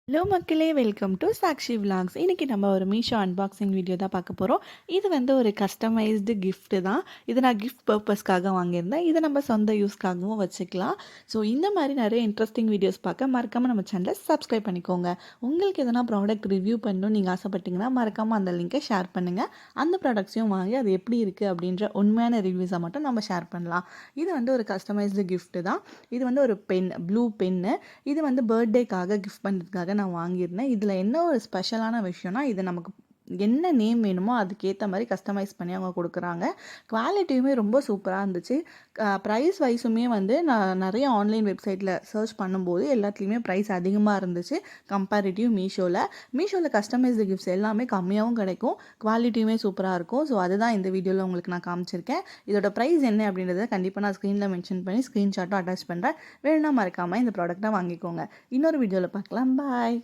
Hello மக்களே, welcome to Sakshi vlogs. இன்றைக்கி நம்ம ஒரு மீஷோ அன்பாக்சிங் வீடியோ தான் பார்க்க போகிறோம். இது வந்து ஒரு கஸ்டமைஸ்டு கிஃப்ட்டு தான். இது நான் கிஃப்ட் பர்பஸ்க்காக வாங்கியிருந்தேன். இதை நம்ம சொந்த யூஸ்க்காகவும் வச்சுக்கலாம். ஸோ இந்த மாதிரி நிறைய இன்ட்ரெஸ்டிங் வீடியோஸ் பார்க்க மறக்காமல் நம்ம சேனலை சப்ஸ்கிரைப் பண்ணிக்கோங்க. உங்களுக்கு எதனா ப்ராடக்ட் ரிவ்யூ பண்ணணும் நீங்கள் ஆசைப்பட்டீங்கன்னா மறக்காமல் அந்த லிங்கை ஷேர் பண்ணுங்கள். அந்த ப்ராடக்ட்ஸையும் வாங்கி அது எப்படி இருக்குது அப்படின்ற உண்மையான ரிவ்யூஸை மட்டும் நம்ம ஷேர் பண்ணலாம். இது வந்து ஒரு கஸ்டமைஸ்டு கிஃப்ட்டு தான். இது வந்து ஒரு பென், ப்ளூ பென்னு. இது வந்து பர்த்டேக்காக கிஃப்ட் பண்ணுறதுக்காக நான் வாங்கியிருந்தேன். இதில் என்ன ஒரு ஸ்பெஷலான விஷயம்னா, இது நமக்கு என்ன நேம் வேணுமோ அதுக்கேற்ற மாதிரி கஸ்டமைஸ் பண்ணி அவங்க கொடுக்குறாங்க. குவாலிட்டியுமே ரொம்ப சூப்பராக இருந்துச்சு. ப்ரைஸ் வைஸுமே வந்து நான் நிறைய ஆன்லைன் வெப்சைட்டில் சர்ச் பண்ணும்போது எல்லாத்துலேயுமே ப்ரைஸ் அதிகமாக இருந்துச்சு கம்பேரிட்டிவ் மீஷோவில் கஸ்டமைஸ்டு கிஃப்ட்ஸ் எல்லாமே கம்மியாகவும் கிடைக்கும், குவாலிட்டியுமே சூப்பராக இருக்கும். ஸோ அதுதான் இந்த வீடியோவில் உங்களுக்கு நான் காமிச்சிருக்கேன். இதோட ப்ரைஸ் என்ன அப்படின்றத கண்டிப்பாக நான் ஸ்க்ரீனில் மென்ஷன் பண்ணி ஸ்க்ரீன்ஷாட்டும் அட்டாச் பண்ணுறேன். வேணும்னா மறக்காமல் இந்த ப்ராடக்ட்டை வாங்கிக்கோங்க. இன்னொரு வீடியோவில் பார்க்கலாம். பாய்.